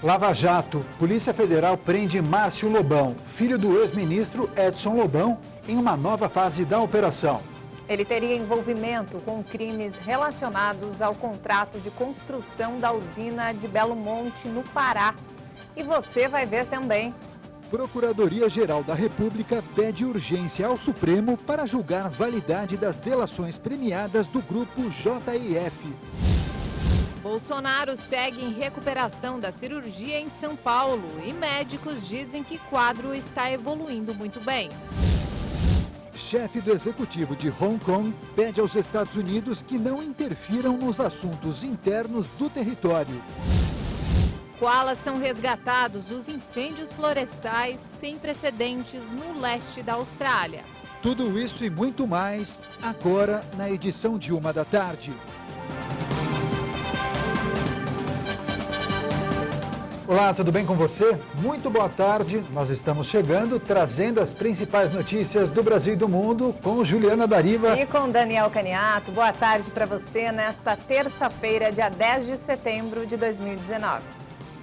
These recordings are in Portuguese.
Lava Jato. Polícia Federal prende Márcio Lobão, filho do ex-ministro Edson Lobão, em uma nova fase da operação. Ele teria envolvimento com crimes relacionados ao contrato de construção da usina de Belo Monte, no Pará. E você vai ver também. Procuradoria-Geral da República pede urgência ao Supremo para julgar validade das delações premiadas do grupo JIF. Bolsonaro segue em recuperação da cirurgia em São Paulo e médicos dizem que o quadro está evoluindo muito bem. Chefe do executivo de Hong Kong pede aos Estados Unidos que não interfiram nos assuntos internos do território. Koalas são resgatados dos incêndios florestais sem precedentes no leste da Austrália. Tudo isso e muito mais agora na edição de 1h. Olá, tudo bem com você? Muito boa tarde. Nós estamos chegando, trazendo as principais notícias do Brasil e do mundo com Juliana Dariva. E com Daniel Caniato. Boa tarde para você nesta terça-feira, dia 10 de setembro de 2019.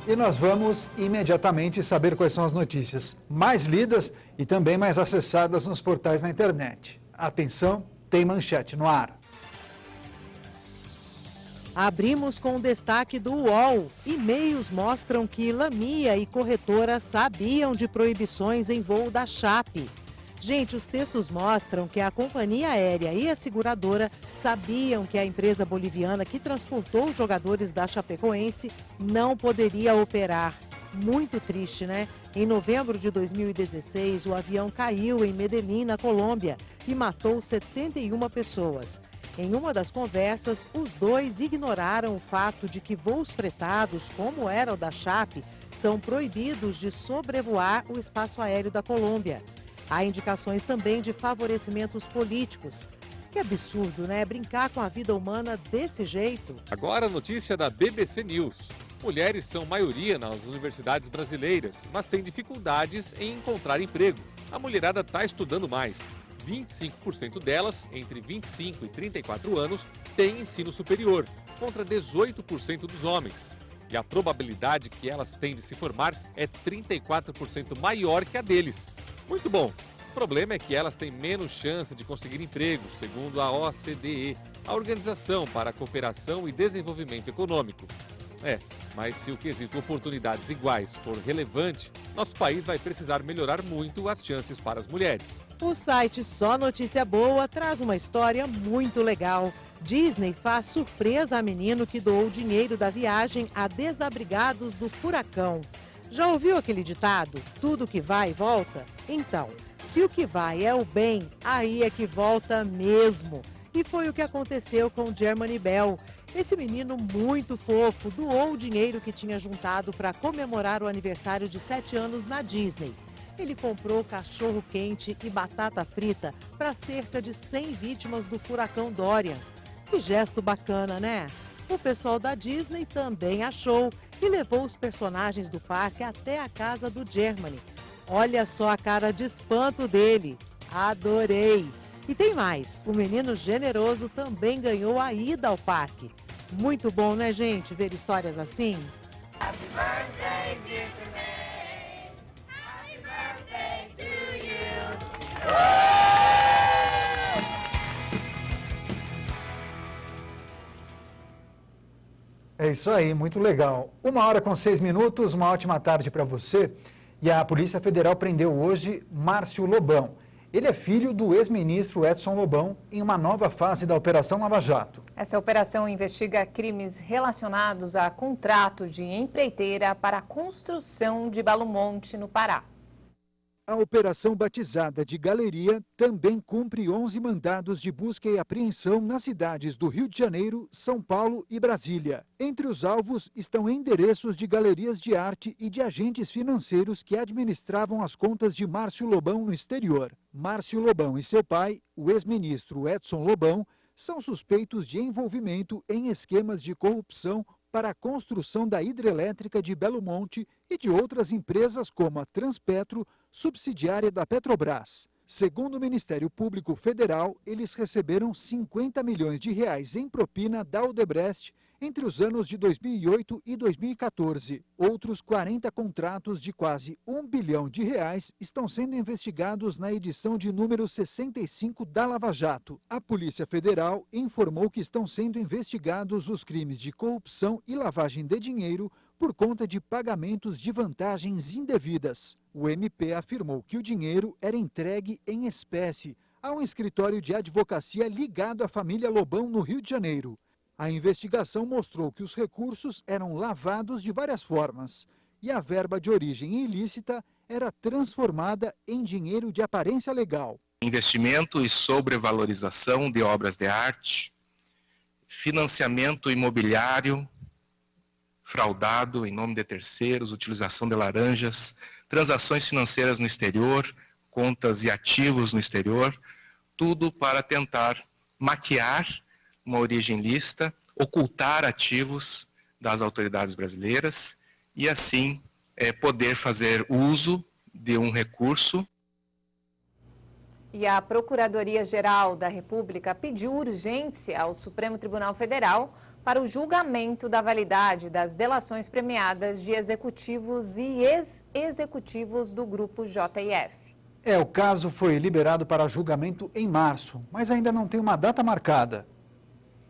E nós vamos imediatamente saber quais são as notícias mais lidas e também mais acessadas nos portais na internet. Atenção, tem manchete no ar. Abrimos com o destaque do UOL. E-mails mostram que Lamia e corretora sabiam de proibições em voo da Chape. Gente, os textos mostram que a companhia aérea e a seguradora sabiam que a empresa boliviana que transportou os jogadores da Chapecoense não poderia operar. Muito triste, né? Em novembro de 2016, o avião caiu em Medellín, na Colômbia, e matou 71 pessoas. Em uma das conversas, os dois ignoraram o fato de que voos fretados, como era o da Chape, são proibidos de sobrevoar o espaço aéreo da Colômbia. Há indicações também de favorecimentos políticos. Que absurdo, né? Brincar com a vida humana desse jeito. Agora a notícia da BBC News. Mulheres são maioria nas universidades brasileiras, mas têm dificuldades em encontrar emprego. A mulherada está estudando mais. 25% delas, entre 25 e 34 anos, têm ensino superior, contra 18% dos homens. E a probabilidade que elas têm de se formar é 34% maior que a deles. Muito bom. O problema é que elas têm menos chance de conseguir emprego, segundo a OCDE, a Organização para a Cooperação e Desenvolvimento Econômico. Mas se o quesito oportunidades iguais for relevante, nosso país vai precisar melhorar muito as chances para as mulheres. O site Só Notícia Boa traz uma história muito legal. Disney faz surpresa a menino que doou dinheiro da viagem a desabrigados do furacão. Já ouviu aquele ditado? Tudo que vai, volta? Então, se o que vai é o bem, aí é que volta mesmo. E foi o que aconteceu com Germany Bell. Esse menino muito fofo doou o dinheiro que tinha juntado para comemorar o aniversário de 7 anos na Disney. Ele comprou cachorro quente e batata frita para cerca de 100 vítimas do furacão Dorian. Que gesto bacana, né? O pessoal da Disney também achou e levou os personagens do parque até a casa do Germany. Olha só a cara de espanto dele. Adorei! E tem mais, o menino generoso também ganhou a ida ao parque. Muito bom, né, gente, ver histórias assim? Happy birthday, dear Tremaine. Happy birthday to you. É isso aí, muito legal. 1h06, uma ótima tarde para você. E a Polícia Federal prendeu hoje Márcio Lobão. Ele é filho do ex-ministro Edson Lobão em uma nova fase da Operação Lava Jato. Essa operação investiga crimes relacionados a contrato de empreiteira para a construção de Belo Monte, no Pará. A operação batizada de Galeria também cumpre 11 mandados de busca e apreensão nas cidades do Rio de Janeiro, São Paulo e Brasília. Entre os alvos estão endereços de galerias de arte e de agentes financeiros que administravam as contas de Márcio Lobão no exterior. Márcio Lobão e seu pai, o ex-ministro Edson Lobão, são suspeitos de envolvimento em esquemas de corrupção para a construção da hidrelétrica de Belo Monte e de outras empresas como a Transpetro, subsidiária da Petrobras. Segundo o Ministério Público Federal, eles receberam 50 milhões de reais em propina da Odebrecht Entre os anos de 2008 e 2014, outros 40 contratos de quase R$1 bilhão estão sendo investigados na edição de número 65 da Lava Jato. A Polícia Federal informou que estão sendo investigados os crimes de corrupção e lavagem de dinheiro por conta de pagamentos de vantagens indevidas. O MP afirmou que o dinheiro era entregue em espécie a um escritório de advocacia ligado à família Lobão, no Rio de Janeiro. A investigação mostrou que os recursos eram lavados de várias formas e a verba de origem ilícita era transformada em dinheiro de aparência legal. Investimento e sobrevalorização de obras de arte, financiamento imobiliário fraudado em nome de terceiros, utilização de laranjas, transações financeiras no exterior, contas e ativos no exterior, tudo para tentar maquiar uma origem lícita, ocultar ativos das autoridades brasileiras e assim poder fazer uso de um recurso. E a Procuradoria-Geral da República pediu urgência ao Supremo Tribunal Federal para o julgamento da validade das delações premiadas de executivos e ex-executivos do Grupo JF. O caso foi liberado para julgamento em março, mas ainda não tem uma data marcada.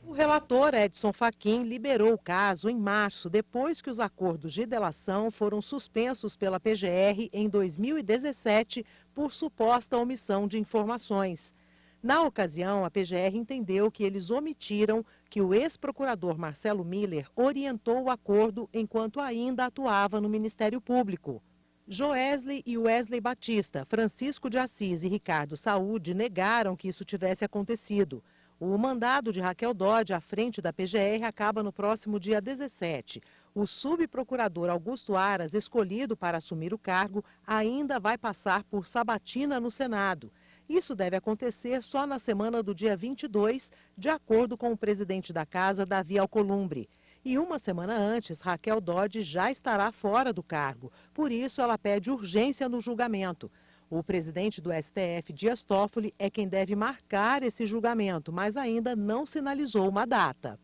O relator Edson Fachin liberou o caso em março, depois que os acordos de delação foram suspensos pela PGR em 2017 por suposta omissão de informações. Na ocasião, a PGR entendeu que eles omitiram que o ex-procurador Marcelo Miller orientou o acordo enquanto ainda atuava no Ministério Público. Joesley e Wesley Batista, Francisco de Assis e Ricardo Saúde negaram que isso tivesse acontecido. O mandado de Raquel Dodge à frente da PGR acaba no próximo dia 17. O subprocurador Augusto Aras, escolhido para assumir o cargo, ainda vai passar por sabatina no Senado. Isso deve acontecer só na semana do dia 22, de acordo com o presidente da casa, Davi Alcolumbre. E uma semana antes, Raquel Dodge já estará fora do cargo. Por isso, ela pede urgência no julgamento. O presidente do STF, Dias Toffoli, é quem deve marcar esse julgamento, mas ainda não sinalizou uma data.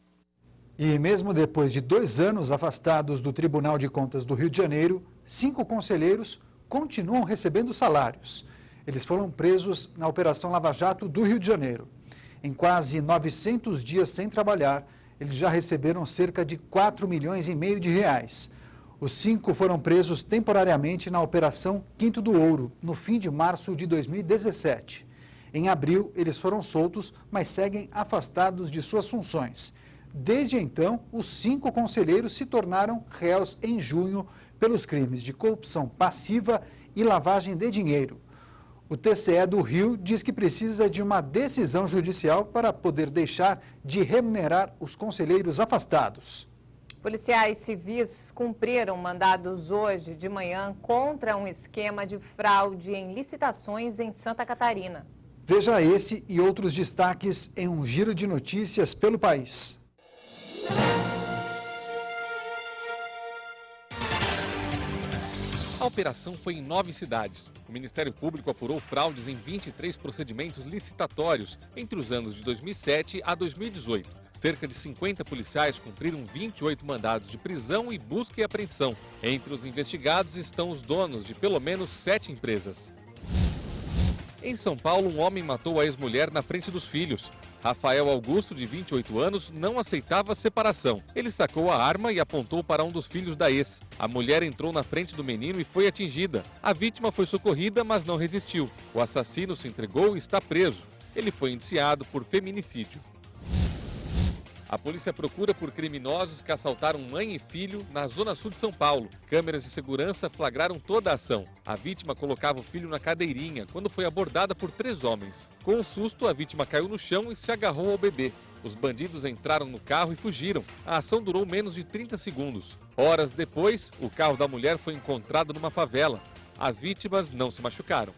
E mesmo depois de 2 anos afastados do Tribunal de Contas do Rio de Janeiro, 5 conselheiros continuam recebendo salários. Eles foram presos na Operação Lava Jato do Rio de Janeiro. Em quase 900 dias sem trabalhar, eles já receberam cerca de R$4,5 milhões. Os 5 foram presos temporariamente na Operação Quinto do Ouro, no fim de março de 2017. Em abril, eles foram soltos, mas seguem afastados de suas funções. Desde então, os 5 conselheiros se tornaram réus em junho pelos crimes de corrupção passiva e lavagem de dinheiro. O TCE do Rio diz que precisa de uma decisão judicial para poder deixar de remunerar os conselheiros afastados. Policiais civis cumpriram mandados hoje de manhã contra um esquema de fraude em licitações em Santa Catarina. Veja esse e outros destaques em um giro de notícias pelo país. A operação foi em 9 cidades. O Ministério Público apurou fraudes em 23 procedimentos licitatórios entre os anos de 2007 a 2018. Cerca de 50 policiais cumpriram 28 mandados de prisão e busca e apreensão. Entre os investigados estão os donos de pelo menos 7 empresas. Em São Paulo, um homem matou a ex-mulher na frente dos filhos. Rafael Augusto, de 28 anos, não aceitava a separação. Ele sacou a arma e apontou para um dos filhos da ex. A mulher entrou na frente do menino e foi atingida. A vítima foi socorrida, mas não resistiu. O assassino se entregou e está preso. Ele foi indiciado por feminicídio. A polícia procura por criminosos que assaltaram mãe e filho na zona sul de São Paulo. Câmeras de segurança flagraram toda a ação. A vítima colocava o filho na cadeirinha quando foi abordada por 3 homens. Com um susto, a vítima caiu no chão e se agarrou ao bebê. Os bandidos entraram no carro e fugiram. A ação durou menos de 30 segundos. Horas depois, o carro da mulher foi encontrado numa favela. As vítimas não se machucaram.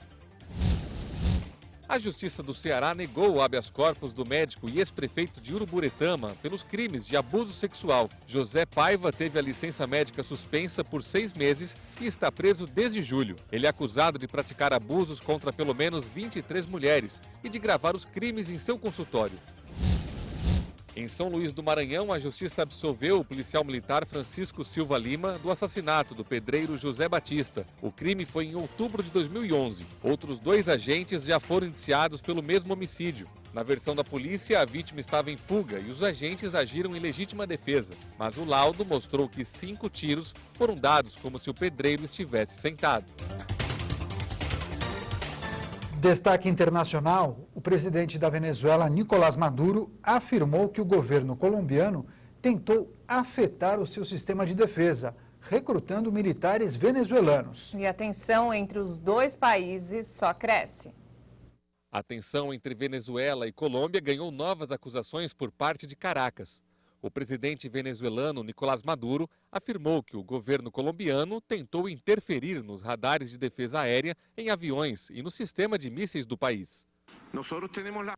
A Justiça do Ceará negou o habeas corpus do médico e ex-prefeito de Uruburetama pelos crimes de abuso sexual. José Paiva teve a licença médica suspensa por 6 meses e está preso desde julho. Ele é acusado de praticar abusos contra pelo menos 23 mulheres e de gravar os crimes em seu consultório. Em São Luís do Maranhão, a justiça absolveu o policial militar Francisco Silva Lima do assassinato do pedreiro José Batista. O crime foi em outubro de 2011. Outros 2 agentes já foram indiciados pelo mesmo homicídio. Na versão da polícia, a vítima estava em fuga e os agentes agiram em legítima defesa. Mas o laudo mostrou que 5 tiros foram dados como se o pedreiro estivesse sentado. Destaque internacional: o presidente da Venezuela, Nicolás Maduro, afirmou que o governo colombiano tentou afetar o seu sistema de defesa, recrutando militares venezuelanos. E a tensão entre os 2 países só cresce. A tensão entre Venezuela e Colômbia ganhou novas acusações por parte de Caracas. O presidente venezuelano Nicolás Maduro afirmou que o governo colombiano tentou interferir nos radares de defesa aérea em aviões e no sistema de mísseis do país.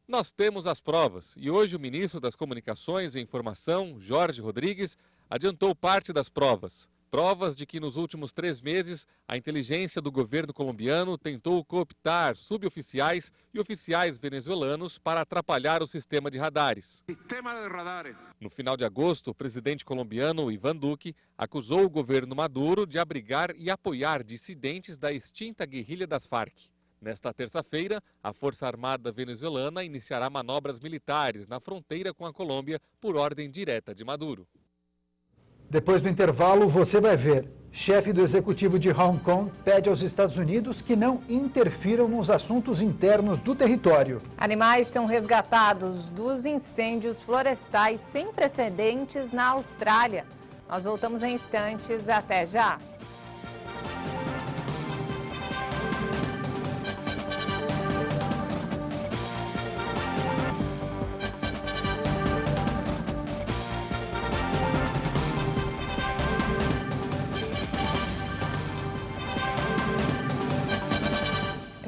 Nós temos as provas e hoje o ministro das Comunicações e Informação, Jorge Rodrigues, adiantou parte das provas. Provas de que nos últimos 3 meses a inteligência do governo colombiano tentou cooptar suboficiais e oficiais venezuelanos para atrapalhar o sistema de radares. No final de agosto, o presidente colombiano Iván Duque acusou o governo Maduro de abrigar e apoiar dissidentes da extinta guerrilha das Farc. Nesta terça-feira, a Força Armada venezuelana iniciará manobras militares na fronteira com a Colômbia por ordem direta de Maduro. Depois do intervalo, você vai ver. Chefe do executivo de Hong Kong pede aos Estados Unidos que não interfiram nos assuntos internos do território. Animais são resgatados dos incêndios florestais sem precedentes na Austrália. Nós voltamos em instantes. Até já!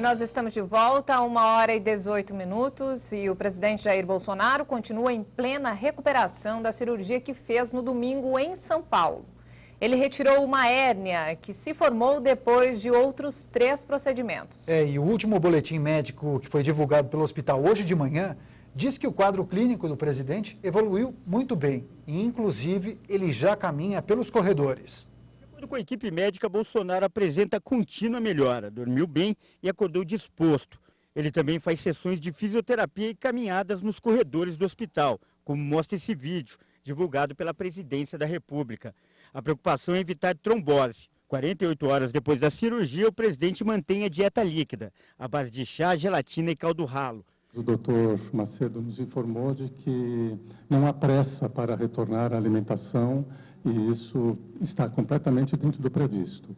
Nós estamos de volta a 1h18 e o presidente Jair Bolsonaro continua em plena recuperação da cirurgia que fez no domingo em São Paulo. Ele retirou uma hérnia que se formou depois de outros 3 procedimentos. E o último boletim médico que foi divulgado pelo hospital hoje de manhã diz que o quadro clínico do presidente evoluiu muito bem e, inclusive, ele já caminha pelos corredores. Com a equipe médica, Bolsonaro apresenta contínua melhora, dormiu bem e acordou disposto. Ele também faz sessões de fisioterapia e caminhadas nos corredores do hospital, como mostra esse vídeo, divulgado pela Presidência da República. A preocupação é evitar trombose. 48 horas depois da cirurgia, o presidente mantém a dieta líquida, à base de chá, gelatina e caldo ralo. O doutor Macedo nos informou de que não há pressa para retornar à alimentação e isso está completamente dentro do previsto.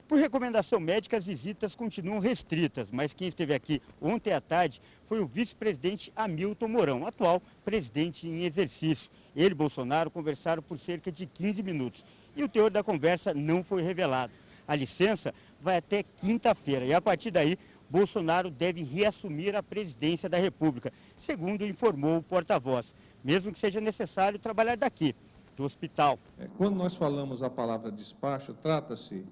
Por recomendação médica, as visitas continuam restritas, mas quem esteve aqui ontem à tarde foi o vice-presidente Hamilton Mourão, atual presidente em exercício. Ele e Bolsonaro conversaram por cerca de 15 minutos e o teor da conversa não foi revelado. A licença vai até quinta-feira e a partir daí Bolsonaro deve reassumir a presidência da República, segundo informou o porta-voz, mesmo que seja necessário trabalhar daqui, do hospital. Quando nós falamos a palavra despacho, trata-se,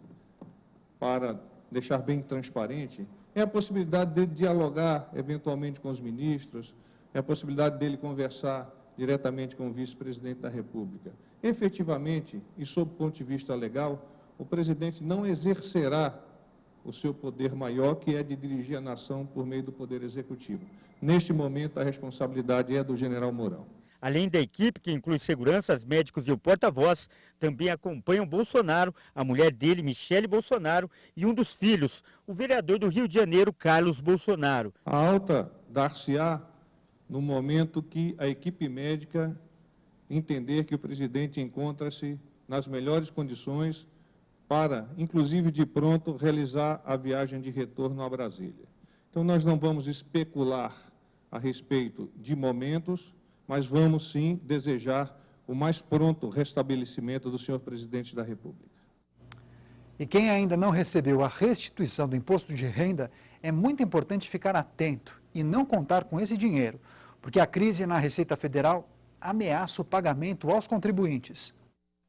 para deixar bem transparente, é a possibilidade de dialogar eventualmente com os ministros, é a possibilidade dele conversar diretamente com o vice-presidente da República. Efetivamente, e sob o ponto de vista legal, o presidente não exercerá o seu poder maior, que é de dirigir a nação por meio do Poder Executivo. Neste momento, a responsabilidade é do general Mourão. Além da equipe, que inclui seguranças, médicos e o porta-voz, também acompanham Bolsonaro, a mulher dele, Michele Bolsonaro, e um dos filhos, o vereador do Rio de Janeiro, Carlos Bolsonaro. A alta dar-se-á no momento que a equipe médica entender que o presidente encontra-se nas melhores condições para, inclusive de pronto, realizar a viagem de retorno a Brasília. Então, nós não vamos especular a respeito de momentos, mas vamos sim desejar o mais pronto restabelecimento do senhor presidente da República. E quem ainda não recebeu a restituição do imposto de renda, é muito importante ficar atento e não contar com esse dinheiro, porque a crise na Receita Federal ameaça o pagamento aos contribuintes.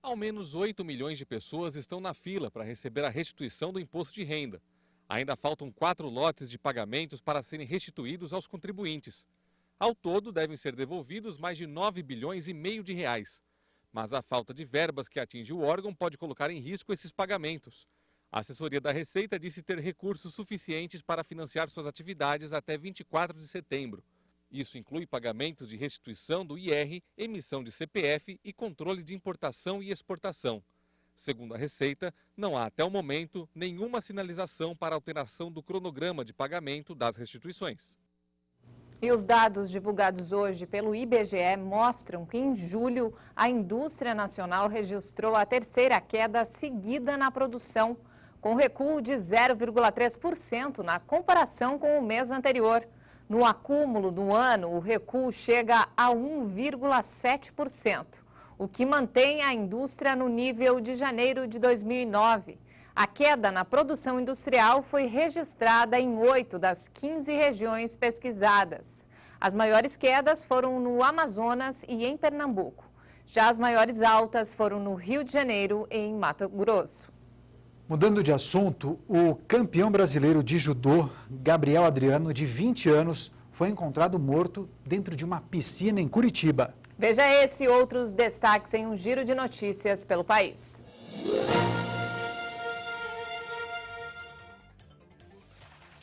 Ao menos 8 milhões de pessoas estão na fila para receber a restituição do imposto de renda. Ainda faltam 4 lotes de pagamentos para serem restituídos aos contribuintes. Ao todo, devem ser devolvidos mais de 9 bilhões e meio de reais. Mas a falta de verbas que atinge o órgão pode colocar em risco esses pagamentos. A assessoria da Receita disse ter recursos suficientes para financiar suas atividades até 24 de setembro. Isso inclui pagamentos de restituição do IR, emissão de CPF e controle de importação e exportação. Segundo a Receita, não há até o momento nenhuma sinalização para alteração do cronograma de pagamento das restituições. E os dados divulgados hoje pelo IBGE mostram que em julho a indústria nacional registrou a terceira queda seguida na produção, com recuo de 0,3% na comparação com o mês anterior. No acúmulo do ano, o recuo chega a 1,7%, o que mantém a indústria no nível de janeiro de 2009. A queda na produção industrial foi registrada em 8 das 15 regiões pesquisadas. As maiores quedas foram no Amazonas e em Pernambuco. Já as maiores altas foram no Rio de Janeiro e em Mato Grosso. Mudando de assunto, o campeão brasileiro de judô, Gabriel Adriano, de 20 anos, foi encontrado morto dentro de uma piscina em Curitiba. Veja esse e outros destaques em um giro de notícias pelo país.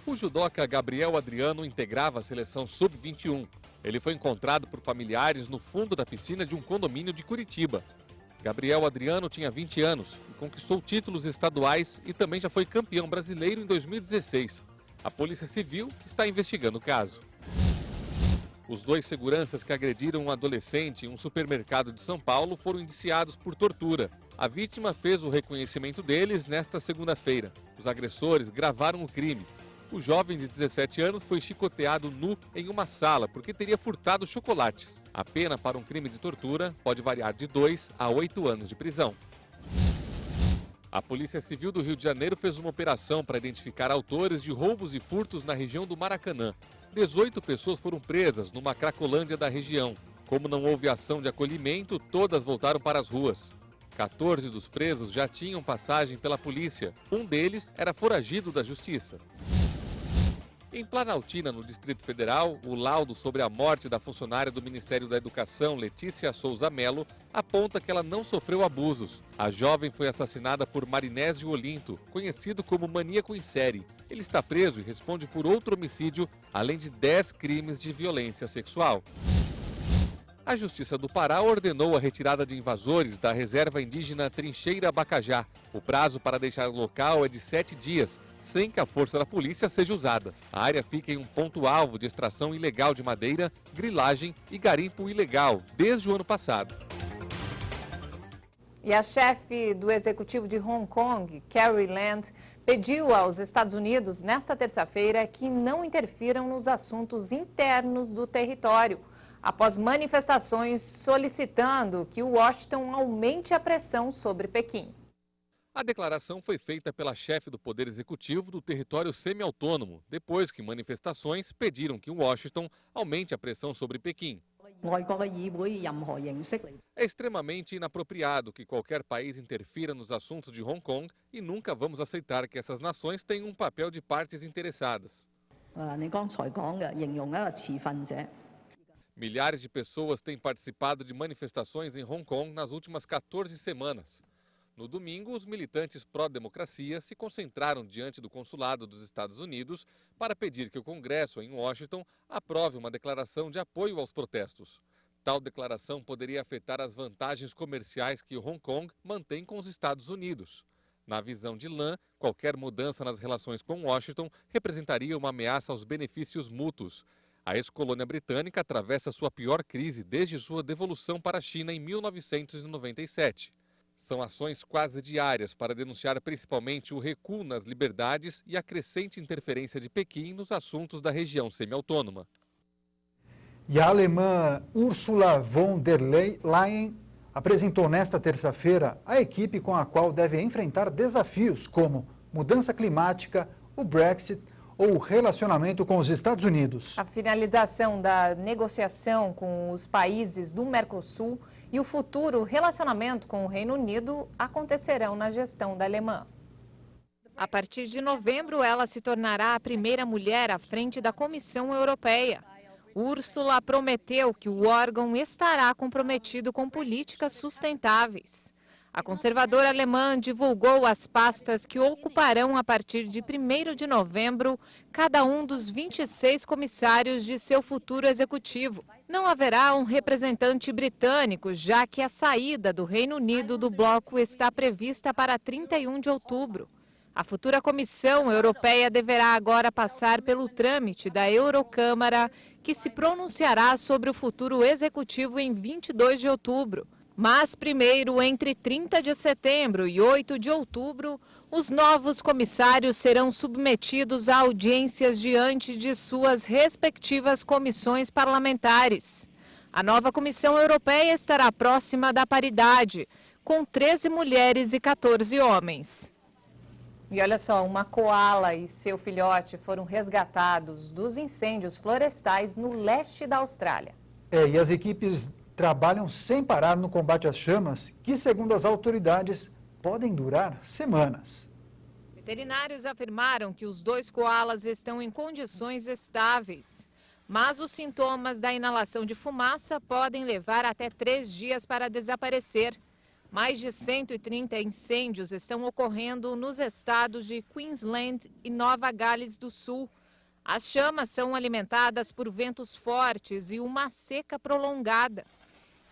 O judoca Gabriel Adriano integrava a seleção sub-21. Ele foi encontrado por familiares no fundo da piscina de um condomínio de Curitiba. Gabriel Adriano tinha 20 anos e conquistou títulos estaduais e também já foi campeão brasileiro em 2016. A Polícia Civil está investigando o caso. Os 2 seguranças que agrediram um adolescente em um supermercado de São Paulo foram indiciados por tortura. A vítima fez o reconhecimento deles nesta segunda-feira. Os agressores gravaram o crime. O jovem de 17 anos foi chicoteado nu em uma sala porque teria furtado chocolates. A pena para um crime de tortura pode variar de 2 a 8 anos de prisão. A Polícia Civil do Rio de Janeiro fez uma operação para identificar autores de roubos e furtos na região do Maracanã. 18 pessoas foram presas numa cracolândia da região. Como não houve ação de acolhimento, todas voltaram para as ruas. 14 dos presos já tinham passagem pela polícia. Um deles era foragido da justiça. Em Planaltina, no Distrito Federal, o laudo sobre a morte da funcionária do Ministério da Educação, Letícia Souza Melo, aponta que ela não sofreu abusos. A jovem foi assassinada por Marinésio Olinto, conhecido como maníaco em série. Ele está preso e responde por outro homicídio, além de 10 crimes de violência sexual. A Justiça do Pará ordenou a retirada de invasores da reserva indígena Trincheira Bacajá. O prazo para deixar o local é de 7 dias, sem que a força da polícia seja usada. A área fica em um ponto-alvo de extração ilegal de madeira, grilagem e garimpo ilegal desde o ano passado. E a chefe do executivo de Hong Kong, Carrie Lam, pediu aos Estados Unidos nesta terça-feira que não interfiram nos assuntos internos do território, após manifestações solicitando que Washington aumente a pressão sobre Pequim. A declaração foi feita pela chefe do Poder Executivo do território semi-autônomo, depois que manifestações pediram que Washington aumente a pressão sobre Pequim. É extremamente inapropriado que qualquer país interfira nos assuntos de Hong Kong e nunca vamos aceitar que essas nações tenham um papel de partes interessadas. Milhares de pessoas têm participado de manifestações em Hong Kong nas últimas 14 semanas. No domingo, os militantes pró-democracia se concentraram diante do consulado dos Estados Unidos para pedir que o Congresso, em Washington, aprove uma declaração de apoio aos protestos. Tal declaração poderia afetar as vantagens comerciais que Hong Kong mantém com os Estados Unidos. Na visão de Lam, qualquer mudança nas relações com Washington representaria uma ameaça aos benefícios mútuos. A ex-colônia britânica atravessa sua pior crise desde sua devolução para a China em 1997. São ações quase diárias para denunciar principalmente o recuo nas liberdades e a crescente interferência de Pequim nos assuntos da região semi-autônoma. E a alemã Ursula von der Leyen apresentou nesta terça-feira a equipe com a qual deve enfrentar desafios como mudança climática, o Brexit ou o relacionamento com os Estados Unidos. A finalização da negociação com os países do Mercosul e o futuro relacionamento com o Reino Unido acontecerão na gestão da alemã. A partir de novembro, ela se tornará a primeira mulher à frente da Comissão Europeia. Ursula prometeu que o órgão estará comprometido com políticas sustentáveis. A conservadora alemã divulgou as pastas que ocuparão a partir de 1º de novembro cada um dos 26 comissários de seu futuro executivo. Não haverá um representante britânico, já que a saída do Reino Unido do bloco está prevista para 31 de outubro. A futura Comissão Europeia deverá agora passar pelo trâmite da Eurocâmara, que se pronunciará sobre o futuro executivo em 22 de outubro. Mas primeiro, entre 30 de setembro e 8 de outubro, os novos comissários serão submetidos a audiências diante de suas respectivas comissões parlamentares. A nova Comissão Europeia estará próxima da paridade, com 13 mulheres e 14 homens. E olha só, uma coala e seu filhote foram resgatados dos incêndios florestais no leste da Austrália. E as equipes trabalham sem parar no combate às chamas, que, segundo as autoridades, podem durar semanas. Veterinários afirmaram que os 2 coalas estão em condições estáveis, mas os sintomas da inalação de fumaça podem levar até 3 dias para desaparecer. Mais de 130 incêndios estão ocorrendo nos estados de Queensland e Nova Gales do Sul. As chamas são alimentadas por ventos fortes e uma seca prolongada.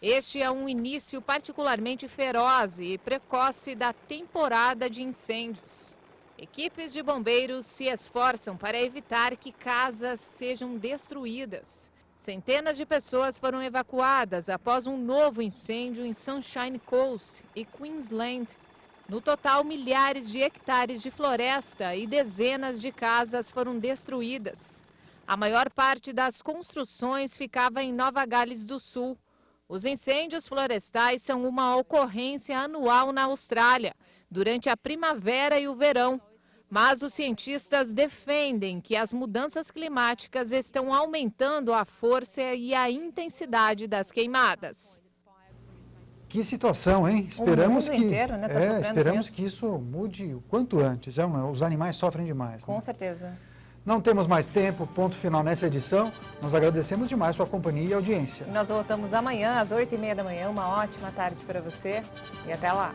Este é um início particularmente feroz e precoce da temporada de incêndios. Equipes de bombeiros se esforçam para evitar que casas sejam destruídas. Centenas de pessoas foram evacuadas após um novo incêndio em Sunshine Coast e Queensland. No total, milhares de hectares de floresta e dezenas de casas foram destruídas. A maior parte das construções ficava em Nova Gales do Sul. Os incêndios florestais são uma ocorrência anual na Austrália, durante a primavera e o verão. Mas os cientistas defendem que as mudanças climáticas estão aumentando a força e a intensidade das queimadas. Que situação, hein? Esperamos o mundo inteiro, né, tá sofrendo esperamos com que isso mude o quanto antes. Os animais sofrem demais. Com né? certeza. Não temos mais tempo, ponto final nessa edição. Nós agradecemos demais sua companhia e audiência. E nós voltamos amanhã às 8h30 da manhã. Uma ótima tarde para você e até lá.